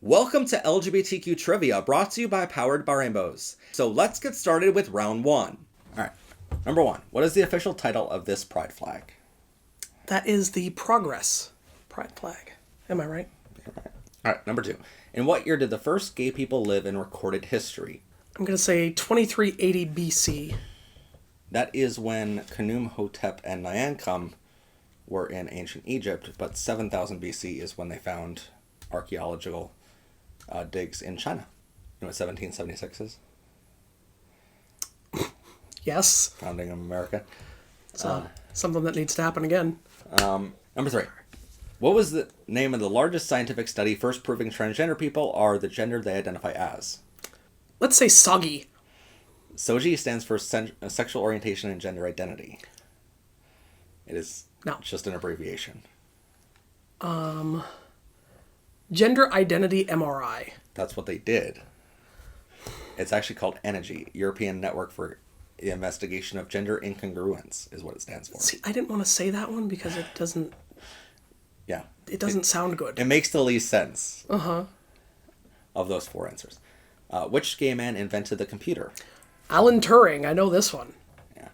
Welcome to LGBTQ Trivia, brought to you by Powered by Rainbows. So let's get started with round one. All right, number one. What is the official title of this pride flag? That is the Progress pride flag. Am I right? All right, number two. In what year did the first gay people live in recorded history? I'm going to say 2380 BC. That is when Khnum-Hotep and Nyankam were in ancient Egypt, but 7000 BC is when they found archaeological digs in China. You know what 1776 is? Yes. Founding of America. Something that needs to happen again. Number three. What was the name of the largest scientific study first proving transgender people are the gender they identify as? Let's say SOGI. SOGI stands for Sexual Orientation and Gender Identity. It is just an abbreviation. Gender Identity MRI. That's what they did. It's actually called ENEGY, European Network for the Investigation of Gender Incongruence, is what it stands for. See, I didn't want to say that one because it doesn't... Yeah. It doesn't sound good. It makes the least sense of those four answers. Which gay man invented the computer? Alan Turing. I know this one. Yeah.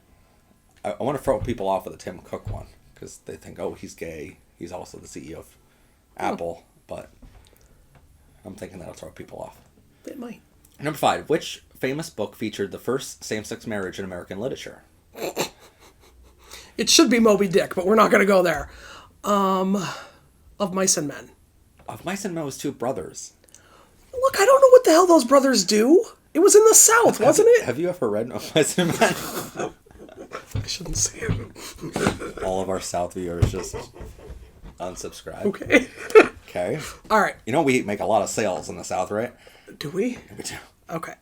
I want to throw people off with the Tim Cook one, because they think, oh, he's gay. He's also the CEO of Apple, but I'm thinking that'll throw people off. It might. Number five. Which famous book featured the first same-sex marriage in American literature? It should be Moby Dick, but we're not going to go there. Of Mice and Men. Of Mice and Men was two brothers. Look, I don't know what the hell those brothers do. It was in the South, wasn't it? Have you ever read Of Mice and Men? I shouldn't say it. All of our South viewers just unsubscribe. Okay. Okay. All right. You know we make a lot of sales in the South, right? Do we? Yeah, we do. Okay.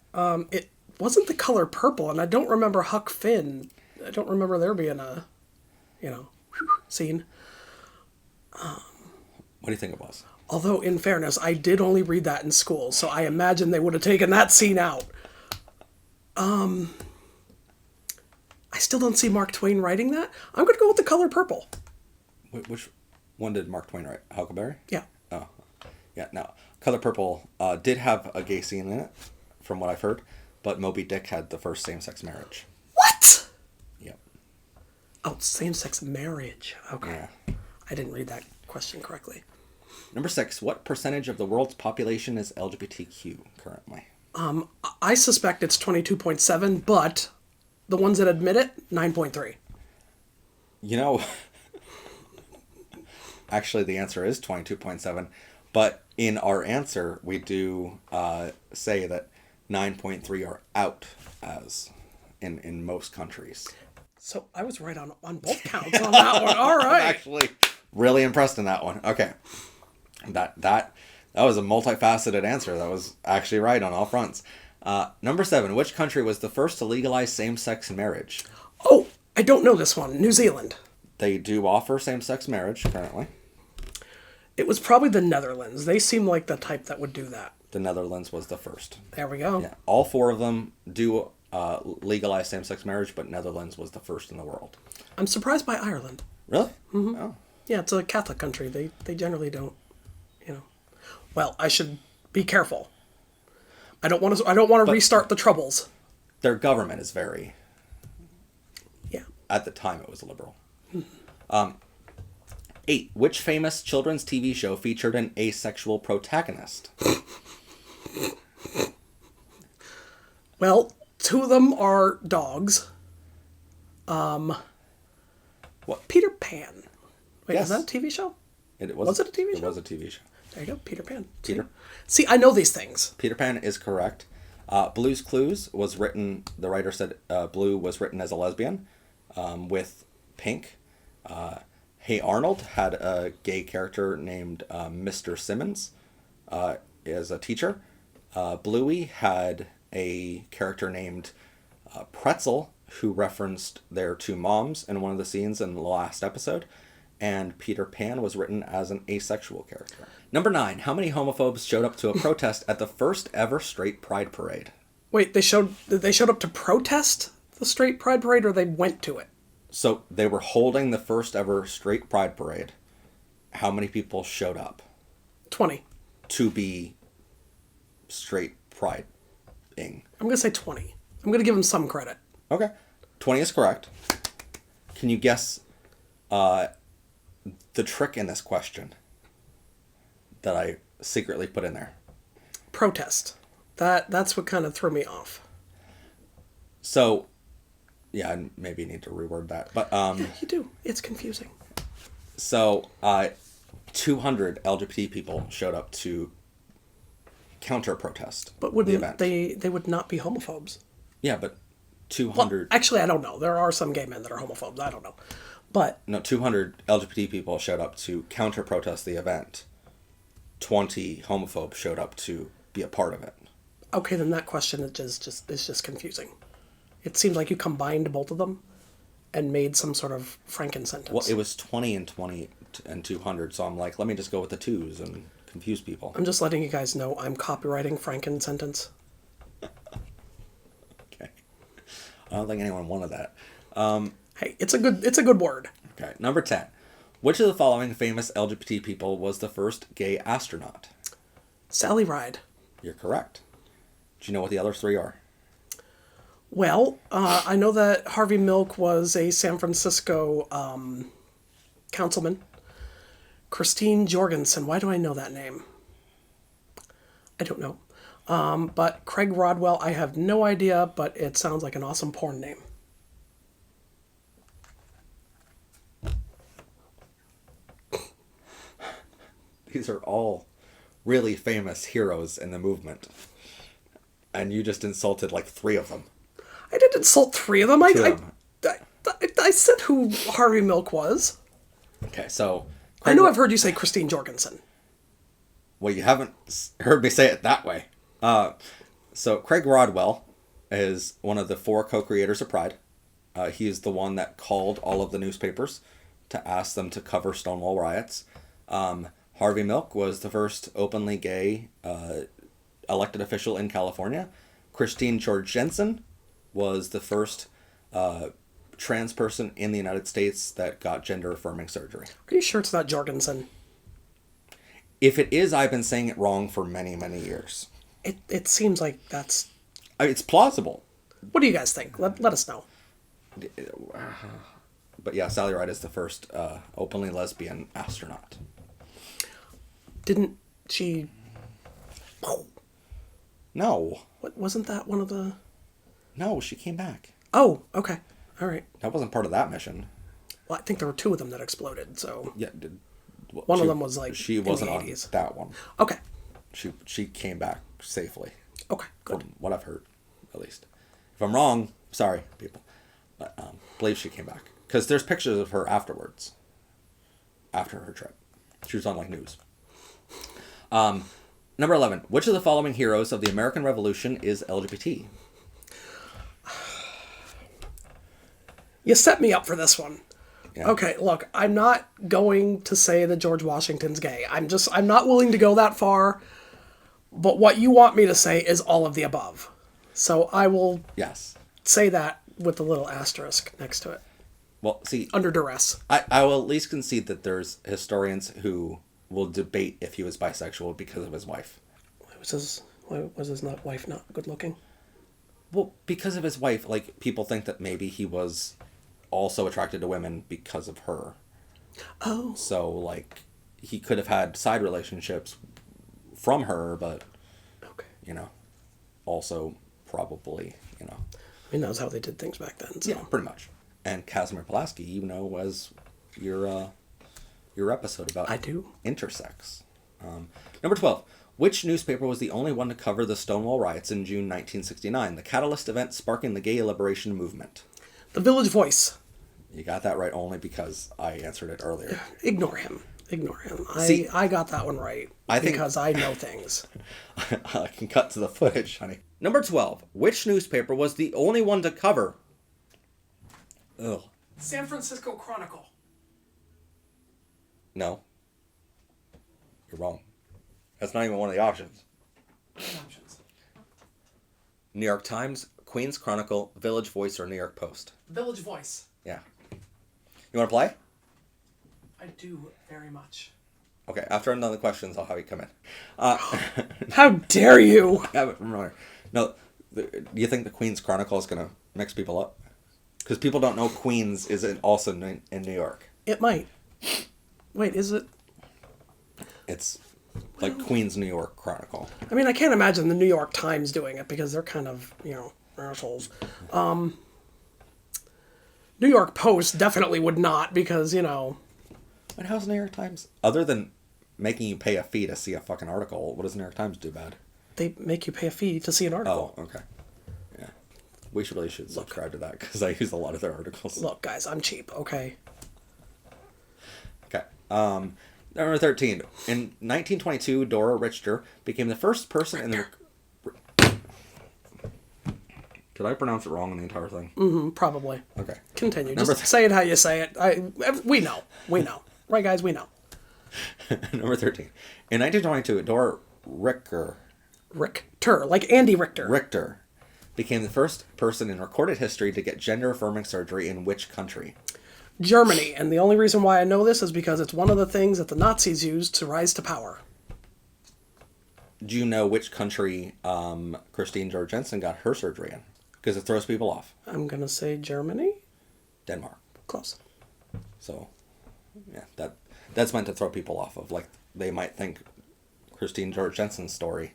It wasn't The Color Purple, and I don't remember Huck Finn. I don't remember there being a, scene. What do you think it was? Although, in fairness, I did only read that in school, so I imagine they would have taken that scene out. I still don't see Mark Twain writing that. I'm going to go with The Color Purple. Which one did Mark Twain write? Huckleberry? Yeah. Oh. Yeah, no. Color Purple did have a gay scene in it, from what I've heard, but Moby Dick had the first same-sex marriage. What? Yep. Oh, same-sex marriage. Okay. Yeah. I didn't read that question correctly. Number six. What percentage of the world's population is LGBTQ currently? I suspect it's 22.7, but the ones that admit it, 9.3. You know, actually the answer is 22.7, but in our answer we do say that 9.3 are out as in most countries. So I was right on both counts on that one. All right. I'm actually really impressed in that one. Okay. That was a multifaceted answer. That was actually right on all fronts. Number seven. Which country was the first to legalize same-sex marriage? Oh, I don't know this one. New Zealand. They do offer same-sex marriage currently. It was probably the Netherlands. They seem like the type that would do that. The Netherlands was the first. There we go. Yeah. All four of them do legalize same-sex marriage, but Netherlands was the first in the world. I'm surprised by Ireland. Really? Mm-hmm. Oh. Yeah, it's a Catholic country. They generally don't, Well, I should be careful. I don't want to restart the troubles. Their government is very... Yeah. At the time, it was liberal. 8. Which famous children's TV show featured an asexual protagonist? Well, two of them are dogs. What? Peter Pan. Wait, Yes. is that a TV show? Was it a TV show? It was a TV show. There you go, Peter Pan. Peter? See, I know these things. Peter Pan is correct. Blue's Clues was written, the writer said Blue was written as a lesbian with Pink. Hey Arnold had a gay character named Mr. Simmons as a teacher. Bluey had a character named Pretzel, who referenced their two moms in one of the scenes in the last episode. And Peter Pan was written as an asexual character. Number 9. How many homophobes showed up to a protest at the first ever straight pride parade? Wait, they showed up to protest the straight pride parade, or they went to it? So they were holding the first ever straight pride parade. How many people showed up? 20. To be straight pride-ing. I'm going to say 20. I'm going to give him some credit. Okay. 20 is correct. Can you guess the trick in this question that I secretly put in there? Protest. That's what kind of threw me off. So, yeah, I maybe need to reword that. But Yeah, you do. It's confusing. So, 200 LGBT people showed up to counter-protest But the wouldn't event. they would not be homophobes? Yeah, but Well, 200... actually, I don't know. There are some gay men that are homophobes. I don't know. But No, 200 LGBT people showed up to counter-protest the event. 20 homophobes showed up to be a part of it. okay, then that question is just confusing. It seems like you combined both of them and made some sort of Franken sentence. Well, it was 20 and 20 and 200, so I'm like, let me just go with the twos and confuse people. I'm just letting you guys know I'm copywriting Franken sentence. Okay. I don't think anyone wanted that. Hey, it's a good word. Okay, number 10. Which of the following famous LGBT people was the first gay astronaut? Sally Ride. You're correct. Do you know what the other three are? Well, I know that Harvey Milk was a San Francisco councilman. Christine Jorgensen. Why do I know that name? I don't know. But Craig Rodwell, I have no idea, but it sounds like an awesome porn name. These are all really famous heroes in the movement. And you just insulted like 3 of them. I didn't insult 3 of them. Two of them. I said who Harvey Milk was. Okay, so... I know I've heard you say Christine Jorgensen. Well, you haven't heard me say it that way. So Craig Rodwell is one of the 4 co-creators of Pride. He is the one that called all of the newspapers to ask them to cover Stonewall riots. Harvey Milk was the first openly gay elected official in California. Christine Jorgensen was the first trans person in the United States that got gender-affirming surgery. Are you sure it's not Jorgensen? If it is, I've been saying it wrong for many, many years. It seems like that's... It's plausible. What do you guys think? Let us know. But yeah, Sally Ride is the first openly lesbian astronaut. Didn't she... No. Wasn't that one of the... No, she came back. Oh, okay. All right. That wasn't part of that mission. Well, I think there were 2 of them that exploded, so... Yeah. One of them was like she in wasn't the on 80s. that one. Okay. She came back safely. Okay, good. From what I've heard, at least. If I'm wrong, sorry, people. But I believe she came back. Because there's pictures of her afterwards. After her trip. She was on, like, news. Number 11. Which of the following heroes of the American Revolution is LGBT? You set me up for this one. Yeah. Okay, look, I'm not going to say that George Washington's gay. I'm not willing to go that far. But what you want me to say is all of the above. So I will Yes. say that with a little asterisk next to it. Well, see... Under duress. I will at least concede that there's historians who will debate if he was bisexual because of his wife. Why was his wife not good looking? Well, because of his wife, like, people think that maybe he was also attracted to women because of her. Oh. So, like, he could have had side relationships from her, but, Okay. also probably, I mean, that was how they did things back then. So. Yeah, pretty much. And Casimir Pulaski, was your episode about I do. intersex. Number 12. Which newspaper was the only one to cover the Stonewall riots in June 1969, the catalyst event sparking the gay liberation movement? The Village Voice. You got that right only because I answered it earlier. Ignore him. See, I got that one right because I know things. I can cut to the footage, honey. Number 12. Which newspaper was the only one to cover... Ugh. San Francisco Chronicle. No. You're wrong. That's not even one of the options. New York Times, Queens Chronicle, Village Voice, or New York Post? Village Voice. Yeah. You want to play? I do very much. Okay, after I'm done the questions, I'll have you come in. How dare you? Yeah, but remember, no, do you think the Queen's Chronicle is going to mix people up? Because people don't know Queens is also in New York. It might. Wait, is it? It's like Queens New York Chronicle. I mean, I can't imagine the New York Times doing it because they're kind of, assholes. New York Post definitely would not because, But how's New York Times? Other than making you pay a fee to see a fucking article, what does New York Times do bad? They make you pay a fee to see an article. Oh, okay. Yeah. We should subscribe to that because I use a lot of their articles. Look, guys, I'm cheap, okay? Okay. Number 13. In 1922, Dora Richter became the first person in the... Did I pronounce it wrong on the entire thing? Mm-hmm, probably. Okay. Continue. Just say it how you say it. We know. Right, guys? We know. Number 13. In 1922, Dora Richter, like Andy Richter. Richter became the first person in recorded history to get gender-affirming surgery in which country? Germany. And the only reason why I know this is because it's one of the things that the Nazis used to rise to power. Do you know which country Christine Georg Jensen got her surgery in? Because it throws people off. I'm going to say Germany. Denmark. Close. So, yeah, that's meant to throw people off of. Like, they might think Christine Georg Jensen's story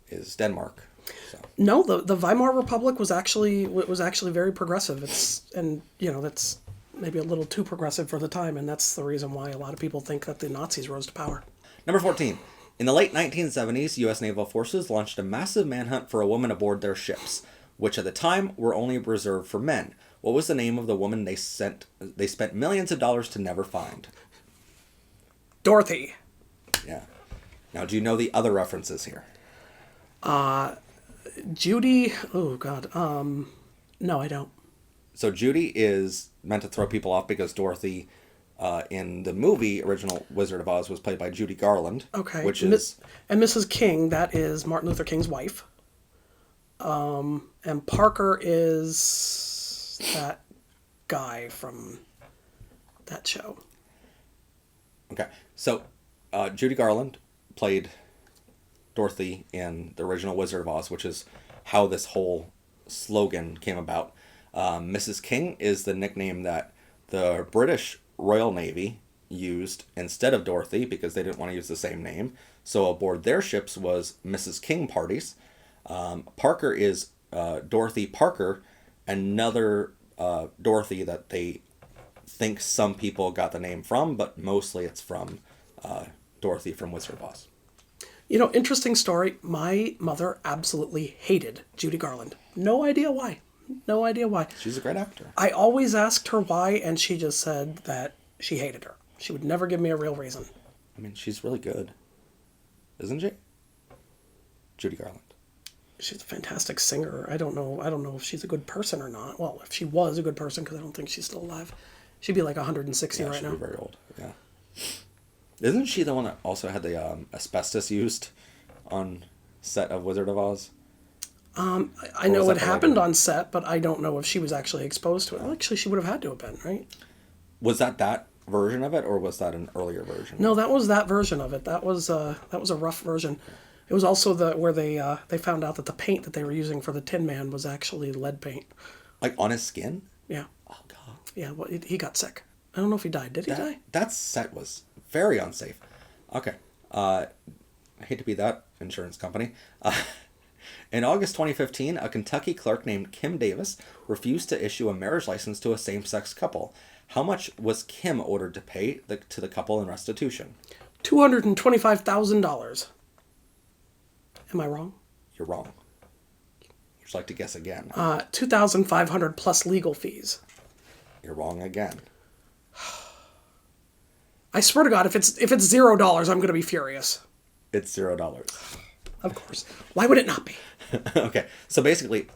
is Denmark. So. No, the Weimar Republic was actually very progressive. That's maybe a little too progressive for the time, and that's the reason why a lot of people think that the Nazis rose to power. Number 14. In the late 1970s, U.S. naval forces launched a massive manhunt for a woman aboard their ships, which at the time were only reserved for men. What was the name of the woman they spent millions of dollars to never find? Dorothy. Yeah. Now, do you know the other references here? Judy. Oh, God. No, I don't. So Judy is meant to throw people off because Dorothy, in the movie original Wizard of Oz, was played by Judy Garland. Okay. Which is... And Mrs. King, that is Martin Luther King's wife. And Parker is that guy from that show. Okay. So Judy Garland played Dorothy in the original Wizard of Oz, which is how this whole slogan came about. Mrs. King is the nickname that the British Royal Navy used instead of Dorothy because they didn't want to use the same name. So aboard their ships was Mrs. King parties. Parker is Dorothy Parker, another Dorothy that they think some people got the name from, but mostly it's from Dorothy from Wizard of Oz. Interesting story. My mother absolutely hated Judy Garland. No idea why. She's a great actor. I always asked her why, and she just said that she hated her. She would never give me a real reason. I mean, she's really good. Isn't she? Judy Garland. She's a fantastic singer. I don't know if she's a good person or not. Well, if she was a good person, because I don't think she's still alive. She'd be like 160 right now. She'd be very old, yeah. Isn't she the one that also had the asbestos used on set of Wizard of Oz? I know it happened on set, but I don't know if she was actually exposed to it. Well, actually, she would have had to have been, right? Was that version of it, or was that an earlier version? No, that was that version of it. That was a rough version. It was also where they found out that the paint that they were using for the Tin Man was actually lead paint. Like on his skin? Yeah. Oh, God. Yeah, well, he got sick. I don't know if he died. Did he die? That set was very unsafe. Okay. I hate to be that insurance company. In August 2015, a Kentucky clerk named Kim Davis refused to issue a marriage license to a same-sex couple. How much was Kim ordered to pay to the couple in restitution? $225,000. Am I wrong? You're wrong. Would you like to guess again? $2,500 plus legal fees. You're wrong again. I swear to God, if it's $0, I'm going to be furious. It's $0. Of course. Why would it not be? Okay, so basically,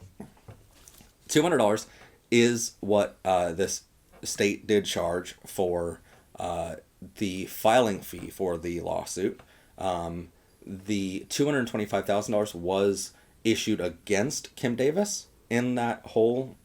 $200 is what this state did charge for the filing fee for the lawsuit. The $225,000 was issued against Kim Davis in that whole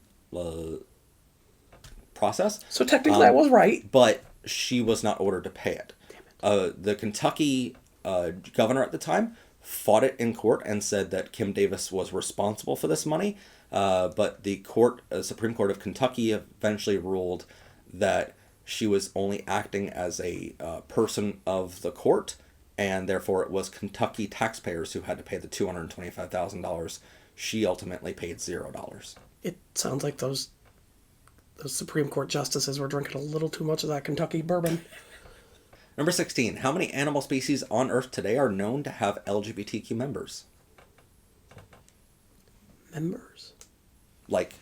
process. So technically I was right. But she was not ordered to pay it. Damn it. The Kentucky governor at the time fought it in court and said that Kim Davis was responsible for this money. But the Supreme Court of Kentucky eventually ruled that she was only acting as a person of the court, and therefore it was Kentucky taxpayers who had to pay the $225,000. She ultimately paid $0. It sounds like those Supreme Court justices were drinking a little too much of that Kentucky bourbon. Number 16. How many animal species on Earth today are known to have LGBTQ members? Members? Like,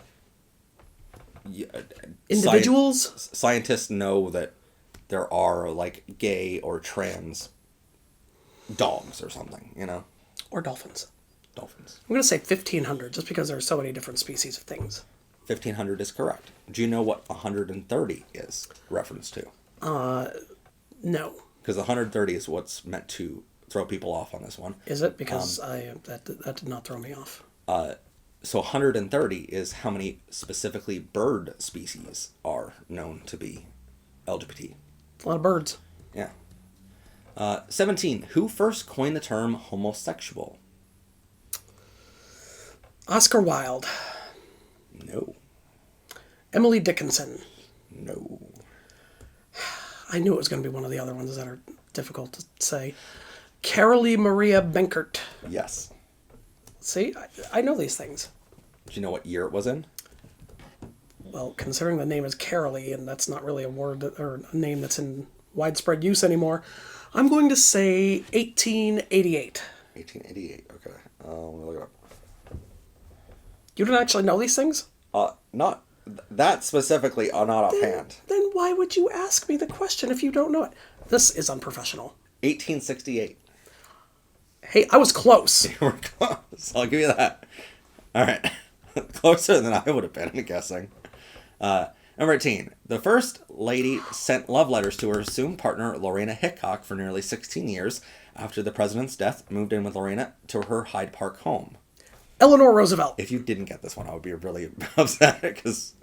individuals? Scientists know that there are, like, gay or trans dogs or something, you know? Or dolphins. Dolphins. I'm going to say 1,500, just because there are so many different species of things. 1,500 is correct. Do you know what 130 is reference to? No. Because 130 is what's meant to throw people off on this one. Is it? Because that did not throw me off. So 130 is how many specifically bird species are known to be LGBT. A lot of birds. Yeah. 17. Who first coined the term homosexual? Oscar Wilde. No. Emily Dickinson. No. I knew it was going to be one of the other ones that are difficult to say. Carolee Maria Benkert. Yes. See, I know these things. Do you know what year it was in? Well, considering the name is Carolee, and that's not really a word or a name that's in widespread use anymore, I'm going to say 1888. 1888. Okay. Let me look it up. You don't actually know these things? Not that specifically, not offhand. Then why would you ask me the question if you don't know it? This is unprofessional. 1868. Hey, I was close. You were close. I'll give you that. All right. Closer than I would have been, I'm guessing. Number 18. The First Lady sent love letters to her soon partner, Lorena Hickok, for nearly 16 years. After the president's death, moved in with Lorena to her Hyde Park home. Eleanor Roosevelt. If you didn't get this one, I would be really upset because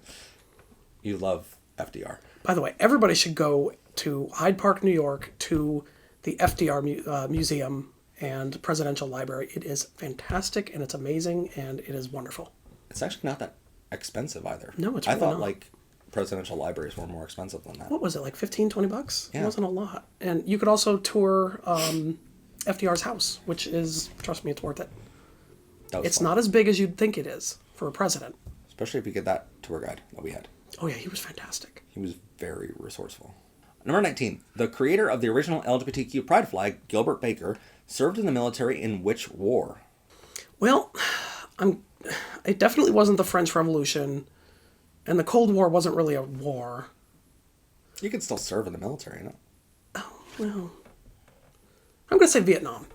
you love FDR. By the way, everybody should go to Hyde Park, New York, to the FDR Museum and Presidential Library. It is fantastic, and it's amazing, and it is wonderful. It's actually not that expensive either. No, it's I really thought, not. like, presidential libraries were more expensive than that. What was it, like $15-20? Yeah. It wasn't a lot. And you could also tour FDR's house, which is, trust me, it's worth it. It's fun. not as big as you'd think it is for a president. Especially if you get that tour guide that we had. Oh yeah, he was fantastic. He was very resourceful. Number 19. The creator of the original LGBTQ pride flag, Gilbert Baker, served in the military in which war? Well, it definitely wasn't the French Revolution, and the Cold War wasn't really a war. You could still serve in the military, you know? Oh, well. I'm going to say Vietnam.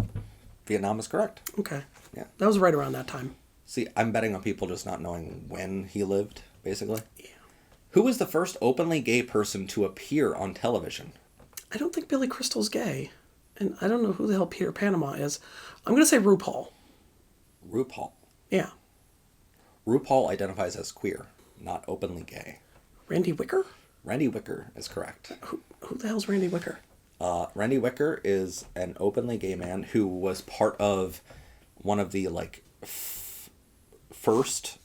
Vietnam is correct. Okay. Yeah. That was right around that time. See, I'm betting on people just not knowing when he lived, basically. Yeah. Who was the first openly gay person to appear on television? I don't think Billy Crystal's gay. And I don't know who the hell Peter Panama is. I'm going to say RuPaul. RuPaul. Yeah. RuPaul identifies as queer, not openly gay. Randy Wicker? Randy Wicker is correct. Who the hell's Randy Wicker? Randy Wicker is an openly gay man who was part of one of the, like, first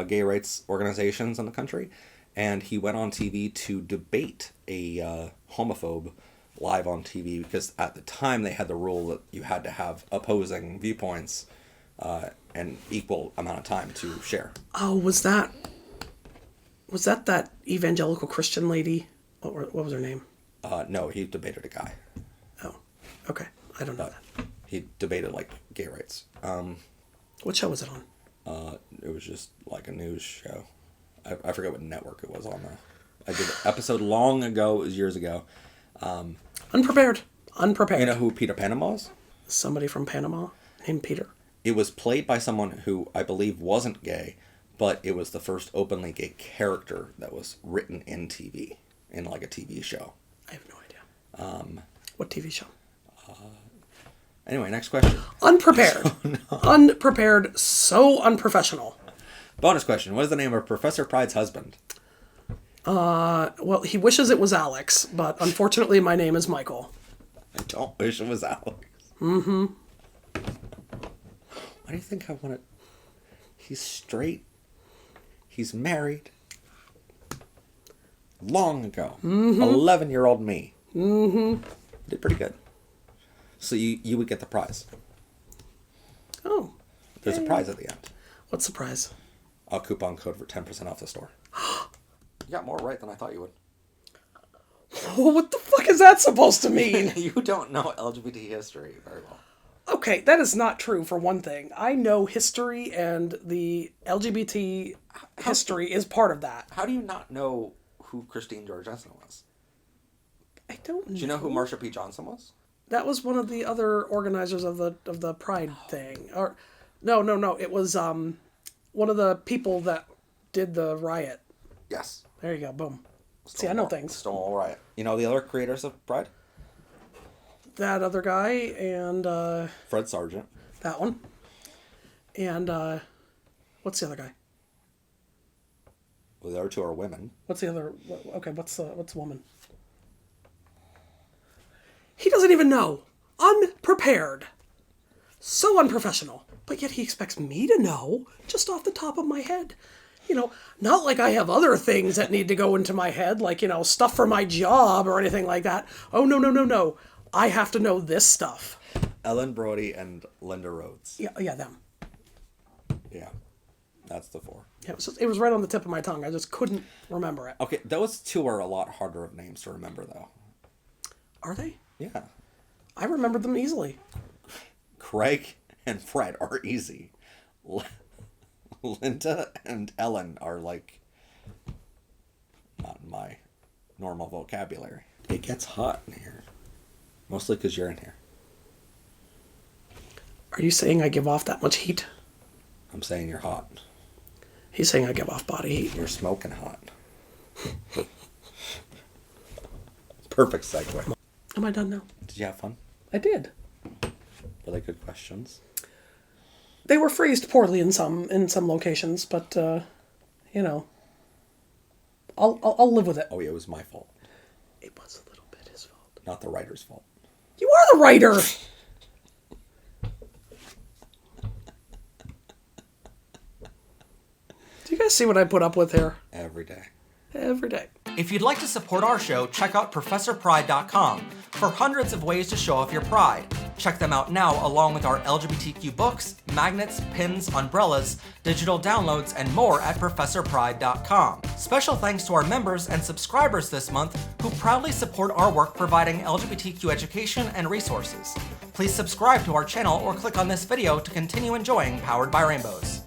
gay rights organizations in the country. And he went on TV to debate a homophobe live on TV because at the time they had the rule that you had to have opposing viewpoints and equal amount of time to share. Oh, was that evangelical Christian lady? What was her name? No, he debated a guy. Oh, okay. I don't know that. He debated, like, gay rights. What show was it on? It was just like a news show. I forget what network it was on though. I did an episode long ago. It was years ago. Unprepared. You know who Peter Panama was? Somebody from Panama named Peter. It was played by someone who I believe wasn't gay, but it was the first openly gay character that was written in TV, in like a TV show. I have no idea. What TV show? Anyway, next question. Unprepared. Oh, no. Unprepared. So unprofessional. Bonus question. What is the name of Professor Pride's husband? Well, he wishes it was Alex, but unfortunately my name is Michael. I don't wish it was Alex. Mm-hmm. Why do you think I want to... He's straight. He's married. Long ago. 11-year-old me. Mm-hmm. Did pretty good. So you would get the prize. Oh. There's a prize at the end. What's the prize? A coupon code for 10% off the store. You got more right than I thought you would. What the fuck is that supposed to mean? You don't know LGBT history very well. Okay, that is not true for one thing. I know history, and the LGBT history is part of that. How do you not know who Christine George Jensen was? I don't know. Do you know who Marsha P. Johnson was? That was one of the other organizers of the Pride thing. Or no. It was one of the people that did the riot. Yes. There you go. Boom. See, I know things. Stonewall Riot. You know the other creators of Pride? That other guy and Fred Sargent. that one. And what's the other guy? Well, the other two are women. What's the other? Okay, what's the woman? He doesn't even know. Unprepared. So unprofessional. But yet he expects me to know just off the top of my head. You know, not like I have other things that need to go into my head, like, you know, stuff for my job or anything like that. Oh, no. I have to know this stuff. Ellen Brody and Linda Rhodes. Yeah, them. Yeah, that's the four. Yeah, it was right on the tip of my tongue. I just couldn't remember it. Okay, those two are a lot harder of names to remember, though. Are they? Yeah. I remembered them easily. Craig and Fred are easy. Linda and Ellen are, like, not in my normal vocabulary. It gets hot in here. Mostly because you're in here. Are you saying I give off that much heat? I'm saying you're hot. He's saying I give off body heat. You're smoking hot. Perfect segue. Am I done now? Did you have fun? I did. Were they good questions? They were phrased poorly in some locations, but you know, I'll live with it. Oh, yeah, it was my fault. It was a little bit his fault. Not the writer's fault. You are the writer. Do you guys see what I put up with here? Every day. Every day. If you'd like to support our show, check out ProfessorPride.com for hundreds of ways to show off your pride. Check them out now along with our LGBTQ books, magnets, pins, umbrellas, digital downloads, and more at ProfessorPride.com. Special thanks to our members and subscribers this month who proudly support our work providing LGBTQ education and resources. Please subscribe to our channel or click on this video to continue enjoying Powered by Rainbows.